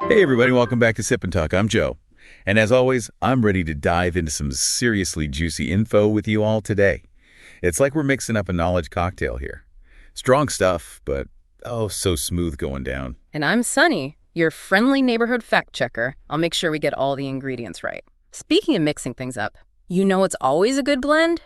Hey everybody, welcome back to Sip&Talk. I'm Joe. And as always, I'm ready to dive into some seriously juicy info with you all today. It's like we're mixing up a knowledge cocktail here. Strong stuff, but oh, so smooth going down. And I'm Sunny, your friendly neighborhood fact checker. I'll make sure we get all the ingredients right. Speaking of mixing things up, you know it's always a good blend?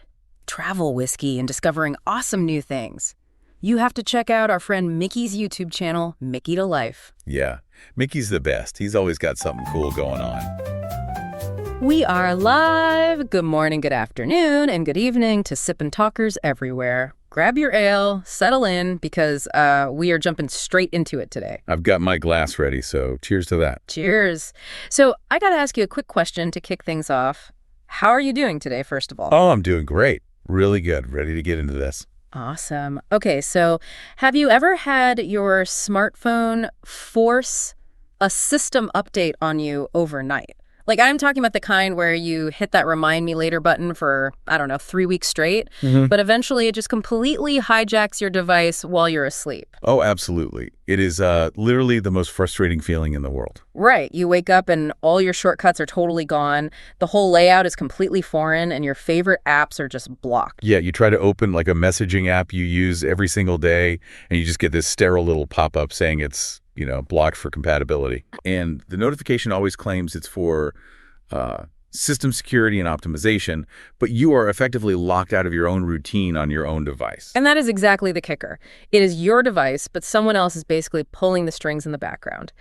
Travel whiskey and discovering awesome new things. You have to check out our friend Mickey's YouTube channel, Mickey to Life. Yeah, Mickey's the best. He's always got something cool going on. We are live. Good morning, good afternoon, and good evening to Sip&Talkers everywhere. Grab your ale, settle in, because we are jumping straight into it today. I've got my glass ready, so cheers to that. Cheers. So I got to ask you a quick question to kick things off. How are you doing today, first of all? Oh, I'm doing great. Really good. Ready to get into this. Awesome. Okay, so have you ever had your smartphone force a system update on you overnight? Like, I'm talking about the kind where you hit that remind me later button for, 3 weeks straight, but eventually it just completely hijacks your device while you're asleep. Oh, absolutely. It is literally the most frustrating feeling in the world. Right. You wake up and all your shortcuts are totally gone. The whole layout is completely foreign and your favorite apps are just blocked. Yeah, you try to open like a messaging app you use every single day, and you just get this sterile little pop-up saying it's, blocked for compatibility. And the notification always claims it's for system security and optimization, but you are effectively locked out of your own routine on your own device. And that is exactly the kicker. It is your device, but someone else is basically pulling the strings in the background.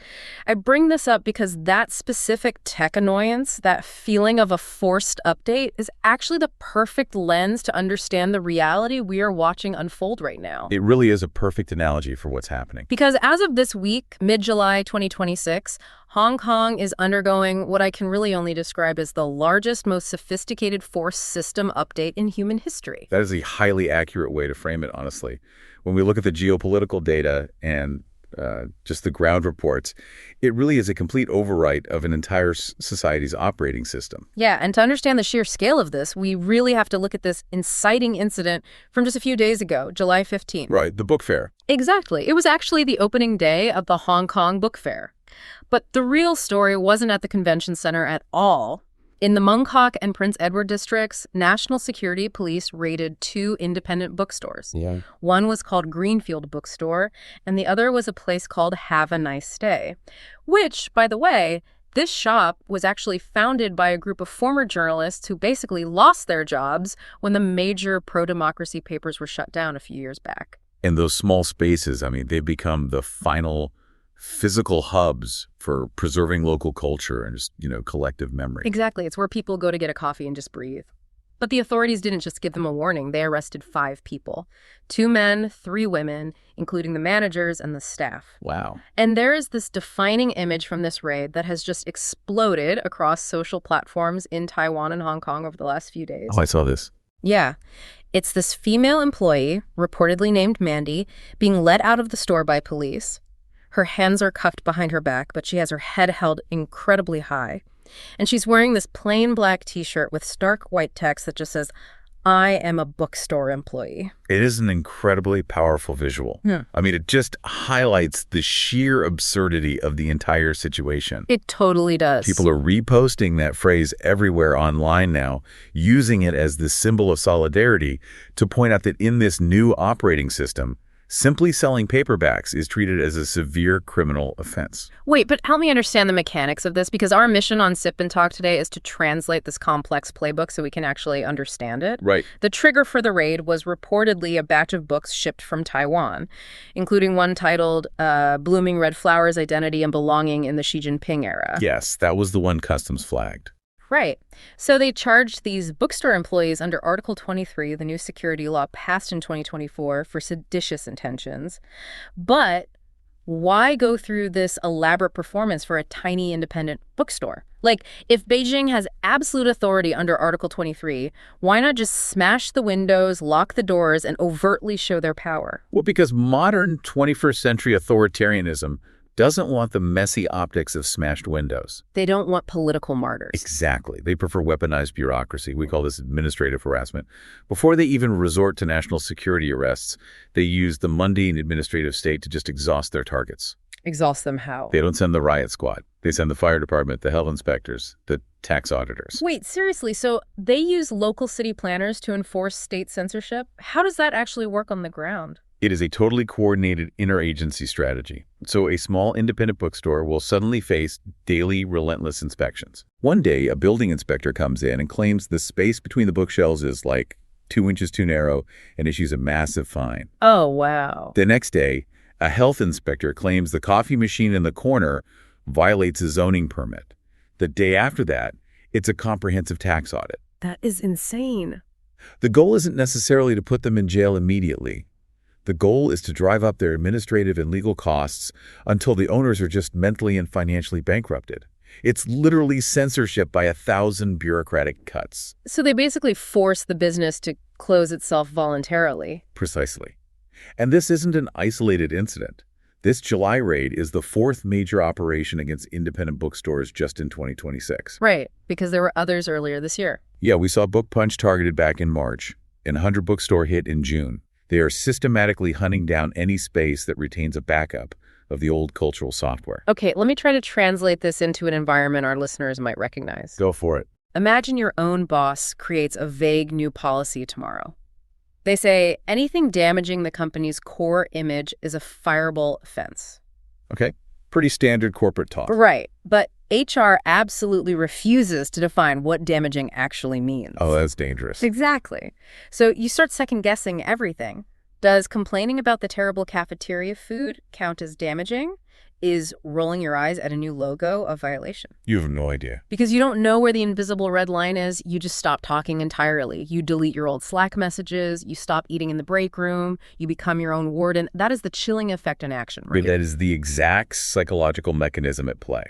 I bring this up because that specific tech annoyance, that feeling of a forced update, is actually the perfect lens to understand the reality we are watching unfold right now. It really is a perfect analogy for what's happening. Because as of this week, mid-July 2026, Hong Kong is undergoing what I can really only describe as the largest, most sophisticated force system update in human history. That is a highly accurate way to frame it, honestly. When we look at the geopolitical data and just the ground reports, it really is a complete overwrite of an entire society's operating system. Yeah, and to understand the sheer scale of this, we really have to look at this inciting incident from just a few days ago, July 15th. Right, the book fair. Exactly. It was actually the opening day of the Hong Kong Book Fair. But the real story wasn't at the convention center at all. In the Mong and Prince Edward districts, National Security Police raided 2 independent bookstores. Yeah. One was called Greenfield Bookstore, and the other was a place called Have a Nice Day, which, by the way, this shop was actually founded by a group of former journalists who basically lost their jobs when the major pro-democracy papers were shut down a few years back. And those small spaces, they've become the final physical hubs for preserving local culture and just, collective memory. Exactly. It's where people go to get a coffee and just breathe. But the authorities didn't just give them a warning. They arrested 5 people, 2 men, 3 women, including the managers and the staff. Wow. And there is this defining image from this raid that has just exploded across social platforms in Taiwan and Hong Kong over the last few days. Oh, I saw this. Yeah. It's this female employee, reportedly named Mandy, being led out of the store by police. Her hands are cuffed behind her back, but she has her head held incredibly high. And she's wearing this plain black t-shirt with stark white text that just says, "I am a bookstore employee." It is an incredibly powerful visual. Yeah. It just highlights the sheer absurdity of the entire situation. It totally does. People are reposting that phrase everywhere online now, using it as the symbol of solidarity to point out that in this new operating system, simply selling paperbacks is treated as a severe criminal offense. Wait, but help me understand the mechanics of this, because our mission on Sip and Talk today is to translate this complex playbook so we can actually understand it. Right. The trigger for the raid was reportedly a batch of books shipped from Taiwan, including one titled Blooming Red Flowers, Identity and Belonging in the Xi Jinping Era. Yes, that was the one customs flagged. Right. So they charged these bookstore employees under Article 23, the new security law passed in 2024, for seditious intentions. But why go through this elaborate performance for a tiny independent bookstore? Like, if Beijing has absolute authority under Article 23, why not just smash the windows, lock the doors, and overtly show their power? Well, because modern 21st century authoritarianism doesn't want the messy optics of smashed windows. They don't want political martyrs. Exactly. They prefer weaponized bureaucracy. We call this administrative harassment. Before they even resort to national security arrests, they use the mundane administrative state to just exhaust their targets. Exhaust them how? They don't send the riot squad. They send the fire department, the health inspectors, the tax auditors. Wait, seriously, so they use local city planners to enforce state censorship? How does that actually work on the ground? It is a totally coordinated interagency strategy. So a small independent bookstore will suddenly face daily relentless inspections. One day, a building inspector comes in and claims the space between the bookshelves is like 2 inches too narrow and issues a massive fine. Oh, wow. The next day, a health inspector claims the coffee machine in the corner violates a zoning permit. The day after that, it's a comprehensive tax audit. That is insane. The goal isn't necessarily to put them in jail immediately. The goal is to drive up their administrative and legal costs until the owners are just mentally and financially bankrupted. It's literally censorship by 1,000 bureaucratic cuts. So they basically force the business to close itself voluntarily. Precisely. And this isn't an isolated incident. This July raid is the 4th major operation against independent bookstores just in 2026. Right, because there were others earlier this year. Yeah, we saw Book Punch targeted back in March, and 100 Bookstore hit in June. They are systematically hunting down any space that retains a backup of the old cultural software. Okay, let me try to translate this into an environment our listeners might recognize. Go for it. Imagine your own boss creates a vague new policy tomorrow. They say anything damaging the company's core image is a fireable offense. Okay, pretty standard corporate talk. Right, but HR absolutely refuses to define what damaging actually means. Oh, that's dangerous. Exactly. So you start second-guessing everything. Does complaining about the terrible cafeteria food count as damaging? Is rolling your eyes at a new logo a violation? You have no idea. Because you don't know where the invisible red line is, you just stop talking entirely. You delete your old Slack messages, you stop eating in the break room, you become your own warden. That is the chilling effect in action, right? That is the exact psychological mechanism at play.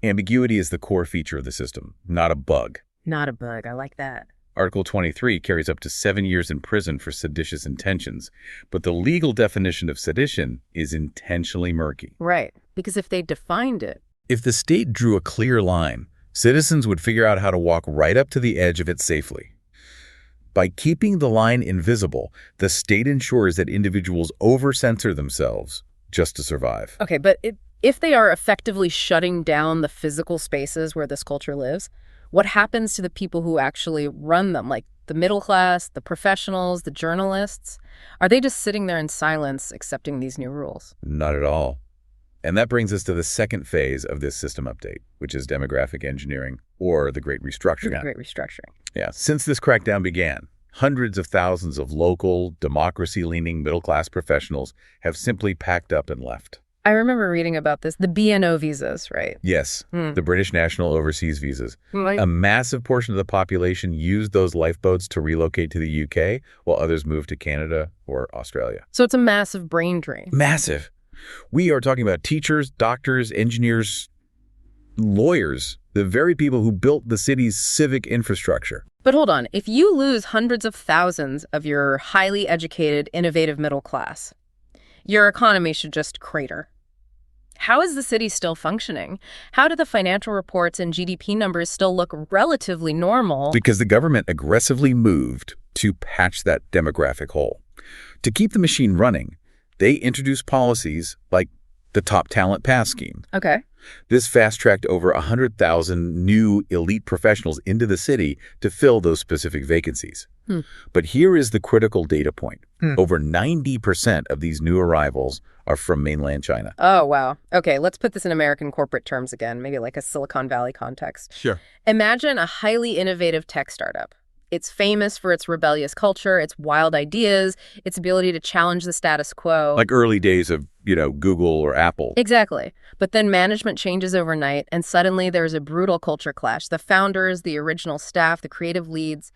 Ambiguity is the core feature of the system, not a bug. Not a bug. I like that. Article 23 carries up to 7 years in prison for seditious intentions, but the legal definition of sedition is intentionally murky. Right, because if they defined it... If the state drew a clear line, citizens would figure out how to walk right up to the edge of it safely. By keeping the line invisible, the state ensures that individuals over-censor themselves just to survive. Okay, but if they are effectively shutting down the physical spaces where this culture lives, what happens to the people who actually run them, like the middle class, the professionals, the journalists? Are they just sitting there in silence accepting these new rules? Not at all. And that brings us to the second phase of this system update, which is demographic engineering, or the Great Restructuring. The Great Restructuring. Yeah. Since this crackdown began, hundreds of thousands of local, democracy-leaning middle-class professionals have simply packed up and left. I remember reading about this, the BNO visas, right? Yes, the British National Overseas Visas. Right. A massive portion of the population used those lifeboats to relocate to the UK, while others moved to Canada or Australia. So it's a massive brain drain. Massive. We are talking about teachers, doctors, engineers, lawyers, the very people who built the city's civic infrastructure. But hold on, if you lose hundreds of thousands of your highly educated, innovative middle class, your economy should just crater. How is the city still functioning? How do the financial reports and GDP numbers still look relatively normal? Because the government aggressively moved to patch that demographic hole. To keep the machine running, they introduced policies like the Top Talent Pass scheme. Okay. This fast-tracked over 100,000 new elite professionals into the city to fill those specific vacancies. But here is the critical data point. Over 90% of these new arrivals are from mainland China. Oh, wow. Okay, let's put this in American corporate terms again, maybe like a Silicon Valley context. Sure. Imagine a highly innovative tech startup. It's famous for its rebellious culture, its wild ideas, its ability to challenge the status quo. Like early days of, Google or Apple. Exactly. But then management changes overnight, and suddenly there's a brutal culture clash. The founders, the original staff, the creative leads,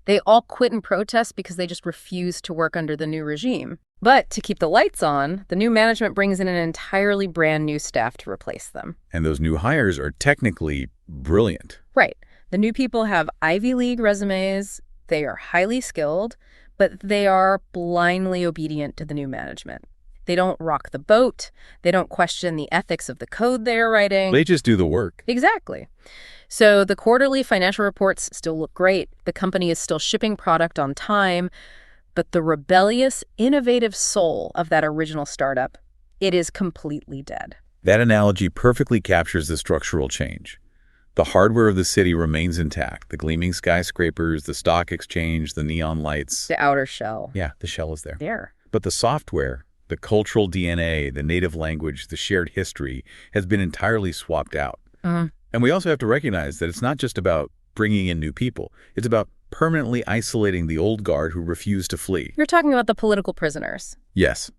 they all quit in protest because they just refuse to work under the new regime. But to keep the lights on, the new management brings in an entirely brand new staff to replace them. And those new hires are technically brilliant. Right. The new people have Ivy League resumes, they are highly skilled, but they are blindly obedient to the new management. They don't rock the boat, they don't question the ethics of the code they are writing. They just do the work. Exactly. So the quarterly financial reports still look great, the company is still shipping product on time, but the rebellious, innovative soul of that original startup, it is completely dead. That analogy perfectly captures the structural change. The hardware of the city remains intact. The gleaming skyscrapers, the stock exchange, the neon lights. The outer shell. Yeah, the shell is there. There. But the software, the cultural DNA, the native language, the shared history has been entirely swapped out. And we also have to recognize that it's not just about bringing in new people. It's about permanently isolating the old guard who refuse to flee. You're talking about the political prisoners. Yes.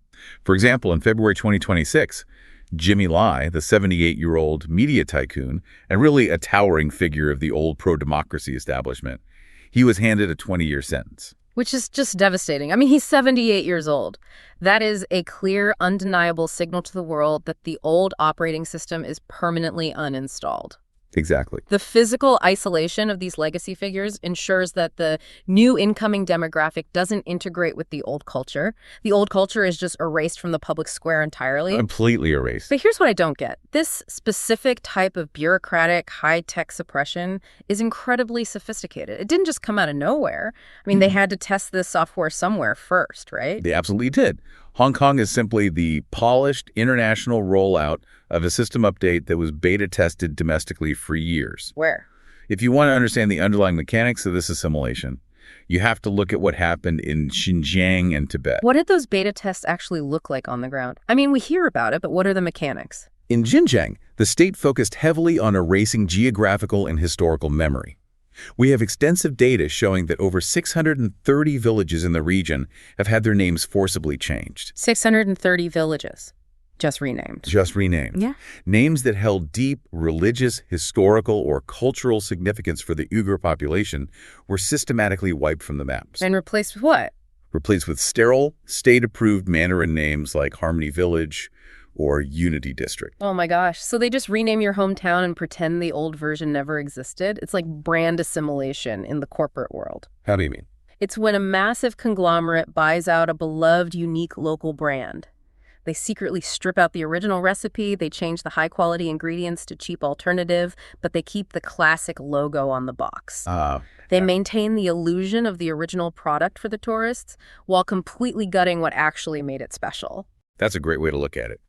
For example, in February 2026, Jimmy Lai, the 78-year-old media tycoon and really a towering figure of the old pro-democracy establishment, he was handed a 20-year sentence. Which is just devastating. I mean, he's 78 years old. That is a clear, undeniable signal to the world that the old operating system is permanently uninstalled. Exactly. The physical isolation of these legacy figures ensures that the new incoming demographic doesn't integrate with the old culture. The old culture is just erased from the public square entirely. Completely erased. But here's what I don't get. This specific type of bureaucratic, high-tech suppression is incredibly sophisticated. It didn't just come out of nowhere. I mean, they had to test this software somewhere first, right? They absolutely did. Hong Kong is simply the polished international rollout of a system update that was beta tested domestically for years. Where? If you want to understand the underlying mechanics of this assimilation, you have to look at what happened in Xinjiang and Tibet. What did those beta tests actually look like on the ground? I mean, we hear about it, but what are the mechanics? In Xinjiang, the state focused heavily on erasing geographical and historical memory. We have extensive data showing that over 630 villages in the region have had their names forcibly changed. 630 villages. Just renamed. Just renamed. Yeah. Names that held deep religious, historical, or cultural significance for the Uyghur population were systematically wiped from the maps. And replaced with what? Replaced with sterile, state-approved Mandarin names like Harmony Village or Unity District. Oh my gosh. So they just rename your hometown and pretend the old version never existed? It's like brand assimilation in the corporate world. How do you mean? It's when a massive conglomerate buys out a beloved, unique local brand. They secretly strip out the original recipe, they change the high-quality ingredients to cheap alternative, but they keep the classic logo on the box. They maintain the illusion of the original product for the tourists while completely gutting what actually made it special. That's a great way to look at it.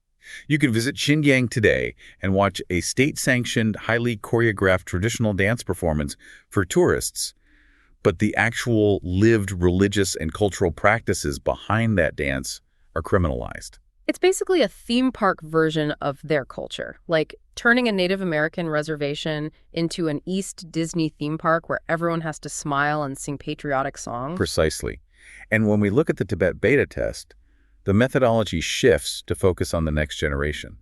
You can visit Xinjiang today and watch a state-sanctioned, highly choreographed traditional dance performance for tourists, but the actual lived religious and cultural practices behind that dance are criminalized. It's basically a theme park version of their culture, like turning a Native American reservation into an East Disney theme park where everyone has to smile and sing patriotic songs. Precisely. And when we look at the Tibet beta test, the methodology shifts to focus on the next generation.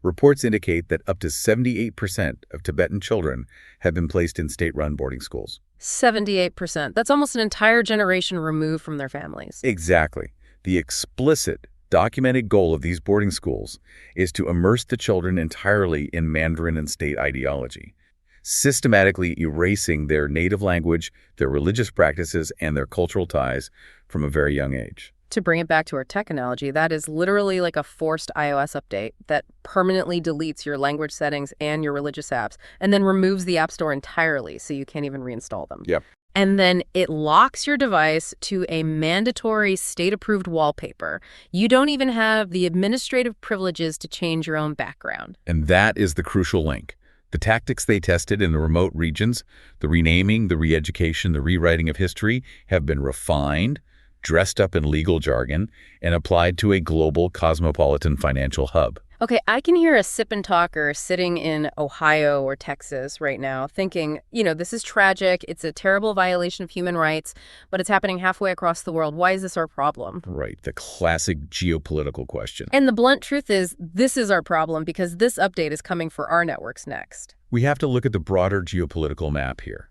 Reports indicate that up to 78% of Tibetan children have been placed in state-run boarding schools. 78%. That's almost an entire generation removed from their families. Exactly. The explicit, documented goal of these boarding schools is to immerse the children entirely in Mandarin and state ideology, systematically erasing their native language, their religious practices, and their cultural ties from a very young age. To bring it back to our tech analogy, that is literally like a forced iOS update that permanently deletes your language settings and your religious apps, and then removes the App Store entirely so you can't even reinstall them. Yep. And then it locks your device to a mandatory state-approved wallpaper. You don't even have the administrative privileges to change your own background. And that is the crucial link. The tactics they tested in the remote regions, the renaming, the re-education, the rewriting of history, have been refined, dressed up in legal jargon, and applied to a global cosmopolitan financial hub. Okay, I can hear a sip-and-talker sitting in Ohio or Texas right now thinking, this is tragic, it's a terrible violation of human rights, but it's happening halfway across the world. Why is this our problem? Right, the classic geopolitical question. And the blunt truth is, this is our problem because this update is coming for our networks next. We have to look at the broader geopolitical map here.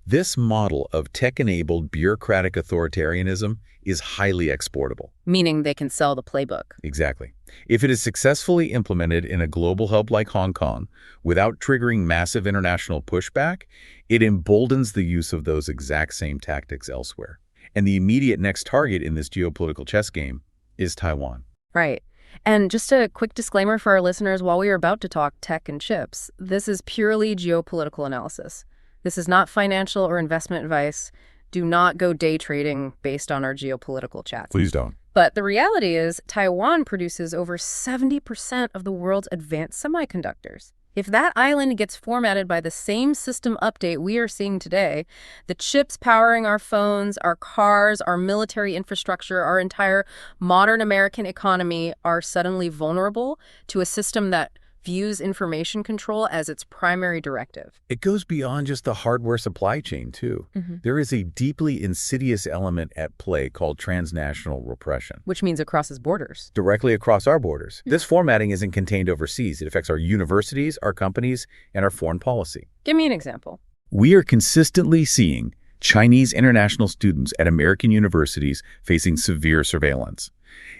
This model of tech-enabled bureaucratic authoritarianism is highly exportable. Meaning they can sell the playbook. Exactly. If it is successfully implemented in a global hub like Hong Kong without triggering massive international pushback, it emboldens the use of those exact same tactics elsewhere. And the immediate next target in this geopolitical chess game is Taiwan. Right. And just a quick disclaimer for our listeners, while we are about to talk tech and chips, this is purely geopolitical analysis. This is not financial or investment advice. Do not go day trading based on our geopolitical chats. Please don't. But the reality is, Taiwan produces over 70% of the world's advanced semiconductors. If that island gets formatted by the same system update we are seeing today, the chips powering our phones, our cars, our military infrastructure, our entire modern American economy are suddenly vulnerable to a system that views information control as its primary directive. It goes beyond just the hardware supply chain, too. There is a deeply insidious element at play called transnational repression. Which means it crosses borders. Directly across our borders. This formatting isn't contained overseas. It affects our universities, our companies, and our foreign policy. Give me an example. We are consistently seeing Chinese international students at American universities facing severe surveillance.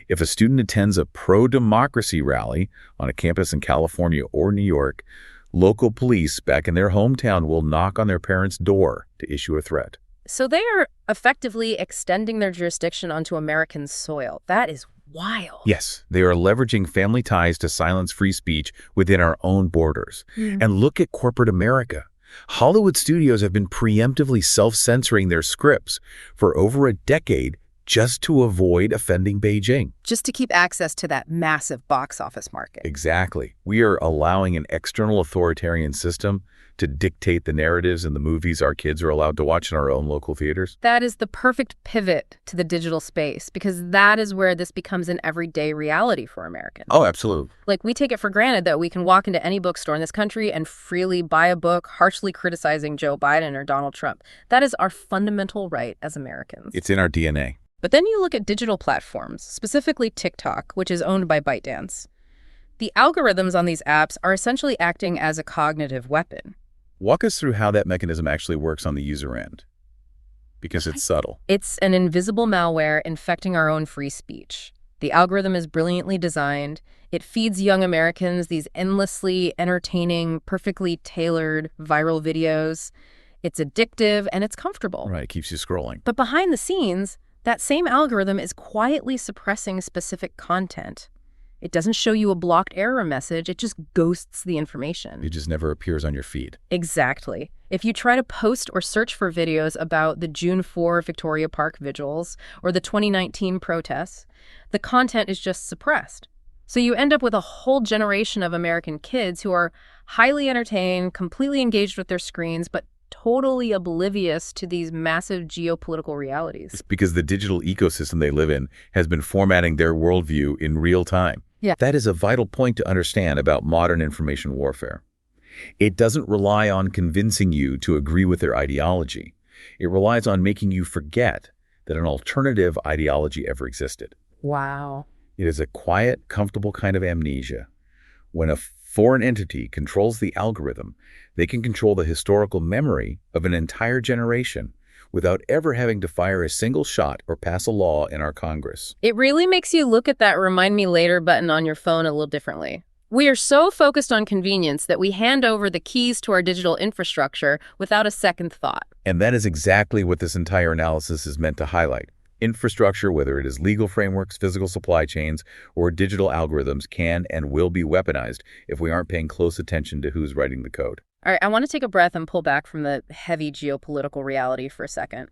If a student attends a pro-democracy rally on a campus in California or New York, local police back in their hometown will knock on their parents' door to issue a threat. So they are effectively extending their jurisdiction onto American soil. That is wild. Yes, they are leveraging family ties to silence free speech within our own borders. And look at corporate America. Hollywood studios have been preemptively self-censoring their scripts for over a decade just to avoid offending Beijing. Just to keep access to that massive box office market. Exactly. We are allowing an external authoritarian system to dictate the narratives in the movies our kids are allowed to watch in our own local theaters. That is the perfect pivot to the digital space, because that is where this becomes an everyday reality for Americans. Oh, absolutely. Like, we take it for granted that we can walk into any bookstore in this country and freely buy a book harshly criticizing Joe Biden or Donald Trump. That is our fundamental right as Americans. It's in our DNA. But then you look at digital platforms, specifically TikTok, which is owned by ByteDance. The algorithms on these apps are essentially acting as a cognitive weapon. Walk us through how that mechanism actually works on the user end, because it's subtle. It's an invisible malware infecting our own free speech. The algorithm is brilliantly designed. It feeds young Americans these endlessly entertaining, perfectly tailored viral videos. It's addictive and it's comfortable. Right, it keeps you scrolling. But behind the scenes, that same algorithm is quietly suppressing specific content. It doesn't show you a blocked error message, it just ghosts the information. It just never appears on your feed. Exactly. If you try to post or search for videos about the June 4 Victoria Park vigils or the 2019 protests, the content is just suppressed. So you end up with a whole generation of American kids who are highly entertained, completely engaged with their screens, but totally oblivious to these massive geopolitical realities. It's because the digital ecosystem they live in has been formatting their worldview in real time. Yeah. That is a vital point to understand about modern information warfare. It doesn't rely on convincing you to agree with their ideology. It relies on making you forget that an alternative ideology ever existed. Wow. It is a quiet, comfortable kind of amnesia. When a foreign entity controls the algorithm, they can control the historical memory of an entire generation without ever having to fire a single shot or pass a law in our Congress. It really makes you look at that Remind Me Later button on your phone a little differently. We are so focused on convenience that we hand over the keys to our digital infrastructure without a second thought. And that is exactly what this entire analysis is meant to highlight. Infrastructure, whether it is legal frameworks, physical supply chains, or digital algorithms, can and will be weaponized if we aren't paying close attention to who's writing the code. All right, I want to take a breath and pull back from the heavy geopolitical reality for a second.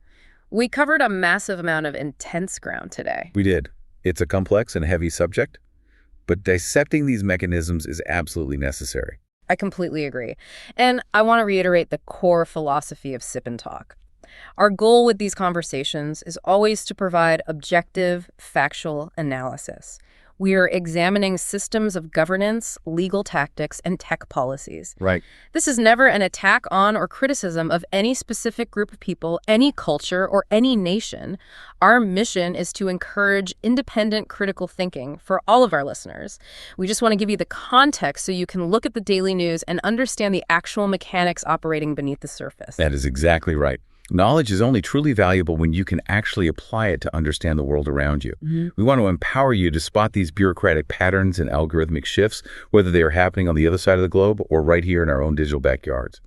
We covered a massive amount of intense ground today. We did. It's a complex and heavy subject, but dissecting these mechanisms is absolutely necessary. I completely agree. And I want to reiterate the core philosophy of Sip&Talk. Our goal with these conversations is always to provide objective, factual analysis. We are examining systems of governance, legal tactics, and tech policies. Right. This is never an attack on or criticism of any specific group of people, any culture, or any nation. Our mission is to encourage independent critical thinking for all of our listeners. We just want to give you the context so you can look at the daily news and understand the actual mechanics operating beneath the surface. That is exactly right. Knowledge is only truly valuable when you can actually apply it to understand the world around you. We want to empower you to spot these bureaucratic patterns and algorithmic shifts, whether they are happening on the other side of the globe or right here in our own digital backyards.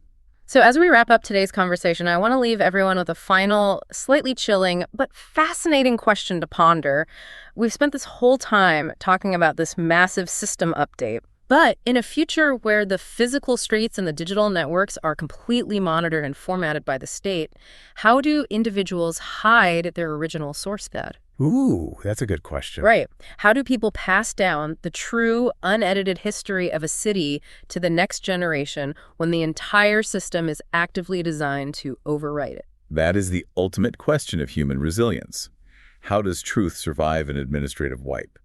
So as we wrap up today's conversation, I want to leave everyone with a final, slightly chilling, but fascinating question to ponder. We've spent this whole time talking about this massive system update. But in a future where the physical streets and the digital networks are completely monitored and formatted by the state, how do individuals hide their original source code? Ooh, that's a good question. Right. How do people pass down the true, unedited history of a city to the next generation when the entire system is actively designed to overwrite it? That is the ultimate question of human resilience. How does truth survive an administrative wipe?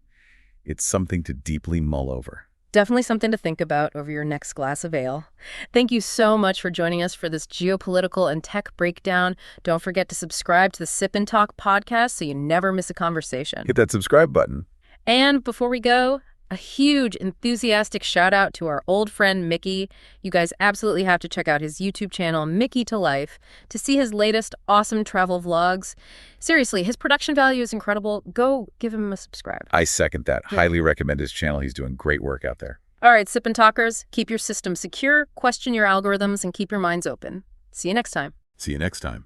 It's something to deeply mull over. Definitely something to think about over your next glass of ale. Thank you so much for joining us for this geopolitical and tech breakdown. Don't forget to subscribe to the Sip&Talk podcast so you never miss a conversation. Hit that subscribe button. And before we go, a huge enthusiastic shout out to our old friend Mickey. You guys absolutely have to check out his YouTube channel, Mickey to Life, to see his latest awesome travel vlogs. Seriously, his production value is incredible. Go give him a subscribe. I second that. Highly recommend his channel. He's doing great work out there. All right, Sip and Talkers, keep your system secure, question your algorithms, and keep your minds open. See you next time. See you next time.